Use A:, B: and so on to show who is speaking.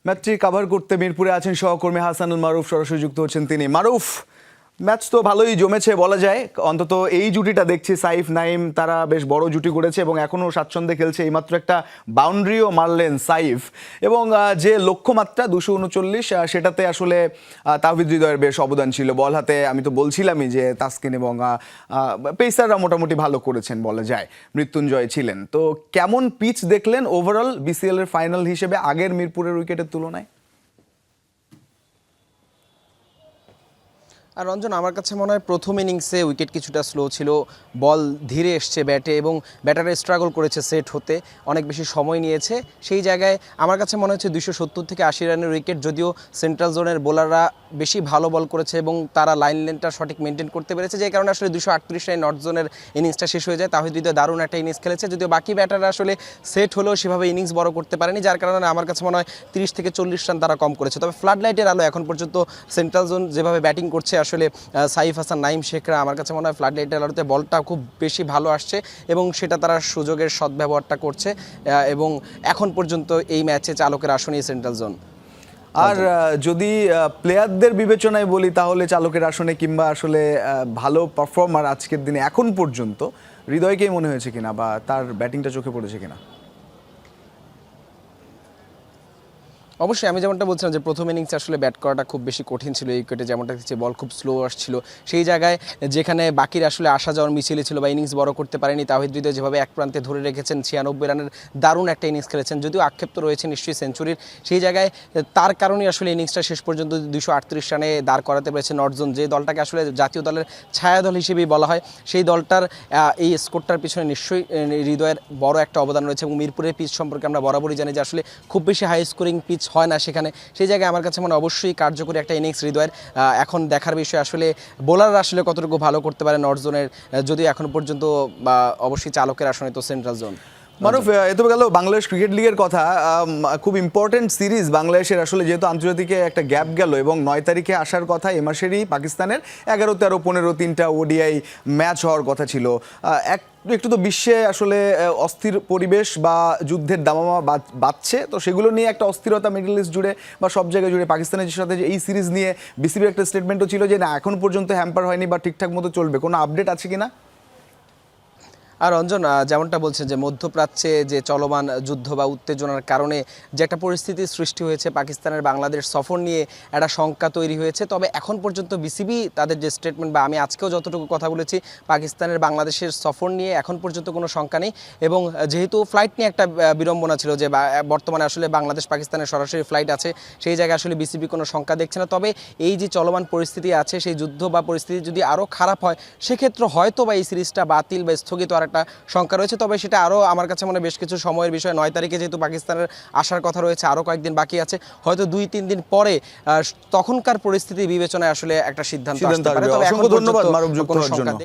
A: ম্যাচটি কভার করতে মিরপুরে আছেন সহকর্মী হাসানুল মারুফ, সরাসরি যুক্ত হচ্ছেন তিনি। মারুফ, ম্যাচ তো ভালোই জমেছে বলা যায়, অন্তত এই জুটিটা দেখছি সাইফ নাইম তারা বেশ বড় জুটি করেছে এবং এখনও স্বাচ্ছন্দ্যে খেলছে। এইমাত্র একটা বাউন্ডারিও মারলেন সাইফ এবং যে লক্ষ্যমাত্রা 239 সেটাতে আসলে তাওহিদ হৃদয়ের বেশ অবদান ছিল বল হাতে। আমি তো বলছিলামই যে তাসকিন এবং পেসাররা মোটামুটি ভালো করেছেন বলা যায়, মৃত্যুঞ্জয় ছিলেন। তো কেমন পিচ দেখলেন ওভারঅল বিসিএল এর ফাইনাল হিসেবে আগের মিরপুরের উইকেটের তুলনায়?
B: আর রঞ্জন, আমার কাছে মনে হয় প্রথম ইনিংসে উইকেট কিছুটা স্লো ছিল, বল ধীরে এসছে ব্যাটে এবং ব্যাটারে স্ট্রাগল করেছে সেট হতে, অনেক বেশি সময় নিয়েছে। সেই জায়গায় আমার কাছে মনে হচ্ছে 270 থেকে 80 রানের উইকেট, যদিও সেন্ট্রাল জোনের বোলাররা বেশি ভালো বল করেছে এবং তারা লাইন লেনটা সঠিক মেনটেন করতে পেরেছে, যে কারণে আসলে 238 রানে নর্থ জোনের ইনিংসটা শেষ হয়ে যায়। তাহিদ হৃদয় দারুণ একটা ইনিংস খেলেছে, যদিও বাকি ব্যাটাররা আসলে সেট হলেও সেভাবে ইনিংস বড় করতে পারেনি, যার কারণে আমার কাছে মনে হয় 30 থেকে 40 রান তারা কম করেছে। তবে ফ্লাড লাইটের আলো এখন পর্যন্ত সেন্ট্রাল জোন যেভাবে ব্যাটিং করছে, আসলে সাইফ হাসান, নাইম শেখরা, আমার কাছে মনে হয় ফ্লাড লাইটের আলোতে বলটা খুব বেশি ভালো আসছে এবং সেটা তারা সুযোগের সদ্ব্যবহারটা করছে এবং এখন পর্যন্ত এই ম্যাচে চালকের আসনেই সেন্ট্রাল জোন।
A: আর যদি প্লেয়ারদের বিবেচনায় বলি তাহলে চালকের আসনে কিংবা আসলে ভালো পারফর্মার আজকের দিনে এখন পর্যন্ত হৃদয়কেই মনে হয়েছে কিনা বা তার ব্যাটিংটা চোখে পড়েছে কিনা?
B: অবশ্যই আমি যেমনটা বলছিলাম যে প্রথম ইনিংসে আসলে ব্যাট করাটা খুব বেশি কঠিন ছিল, এই উইকেটে যেমনটা দেখছি বল খুব স্লো আসছিল। সেই জায়গায় যেখানে বাকির আসলে আসা যাওয়ার মিছিলে ছিল বা ইনিংস বড় করতে পারেনি, তাহিদ হৃদয় যেভাবে এক প্রান্তে ধরে রেখেছেন, 96 রানের দারুণ একটা ইনিংস খেলেছেন, যদিও আক্ষেপ তো রয়েছে নিশ্চয়ই সেঞ্চুরির। সেই জায়গায় তার কারণেই আসলে ইনিংসটা শেষ পর্যন্ত 238 রানে দাঁড় করাতে পেরেছে নর্থ জোন, যে দলটাকে আসলে জাতীয় দলের ছায়া দল হিসেবেই বলা হয়। সেই দলটার এই স্কোরটার পিছনে নিশ্চয়ই হৃদয়ের বড় একটা অবদান রয়েছে এবং মিরপুরের পিচ সম্পর্কে আমরা বরাবরই জানি যে আসলে খুব বেশি হাই স্কোরিং পিচ হয় না সেখানে। সেই জায়গায় আমার কাছে মনে অবশ্যই কার্যকরী একটা ইনিংস হৃদয়ের। এখন দেখার বিষয় আসলে বোলাররা আসলে কতটুকু ভালো করতে পারে নর্থ জোনের, যদিও এখন পর্যন্ত অবশ্যই চালকের আসনে তো সেন্ট্রাল জোন।
A: মারুফ, এত গেল বাংলাদেশ ক্রিকেট লিগের কথা। খুব ইম্পর্টেন্ট সিরিজ বাংলাদেশের, আসলে যেহেতু আন্তর্জাতিকে একটা গ্যাপ গেল এবং 9 তারিখে আসার কথা এ মাসেরই পাকিস্তানের 11, 13, 15 3টা ওডিআই ম্যাচ হওয়ার কথা ছিল। একটু তো বিশ্বে আসলে অস্থির পরিবেশ বা যুদ্ধের দামামা বাড়ছে, তো সেগুলো নিয়ে একটা অস্থিরতা মিডল ইস্ট জুড়ে বা সব জায়গায় জুড়ে। পাকিস্তানের সাথে এই সিরিজ নিয়ে বিসিবির একটা স্টেটমেন্টও ছিল যে না, এখন পর্যন্ত হ্যাম্পার হয়নি বা ঠিকঠাক মতো চলবে। কোনো আপডেট আছে কিনা?
B: আর রঞ্জন, যেমনটা বলছেন যে মধ্যপ্রাচ্যে যে চলমান যুদ্ধ বা উত্তেজনার কারণে যে একটা পরিস্থিতির সৃষ্টি হয়েছে, পাকিস্তানের বাংলাদেশ সফর নিয়ে একটা শঙ্কা তৈরি হয়েছে। তবে এখন পর্যন্ত বিসিবি তাদের যে স্টেটমেন্ট, বা আমি আজকেও যতটুকু কথা বলেছি, পাকিস্তানের বাংলাদেশের সফর নিয়ে এখন পর্যন্ত কোনো শঙ্কা নেই। এবং যেহেতু ফ্লাইট নিয়ে একটা বিড়ম্বনা ছিল যে বর্তমানে আসলে বাংলাদেশ পাকিস্তানের সরাসরি ফ্লাইট আছে, সেই জায়গায় আসলে বিসিবি কোনো শঙ্কা দেখছে না। তবে এই যে চলমান পরিস্থিতি আছে, সেই যুদ্ধ বা পরিস্থিতি যদি আরও খারাপ হয়, সেক্ষেত্রে হয়তো বা এই সিরিজটা বাতিল বা স্থগিত একটা শঙ্কা রয়েছে। তবে সেটা আরও আমার কাছে মনে বেশ কিছু সময়ের বিষয়। 9 তারিখে যেহেতু পাকিস্তানের আসার কথা রয়েছে, আরও কয়েকদিন বাকি আছে, হয়তো 2-3 দিন পরে তখনকার পরিস্থিতি বিবেচনায় আসলে একটা সিদ্ধান্ত আসতে পারে। তবে এখন
A: ধন্যবাদ মারুফ যুক্ত হওয়ার জন্য।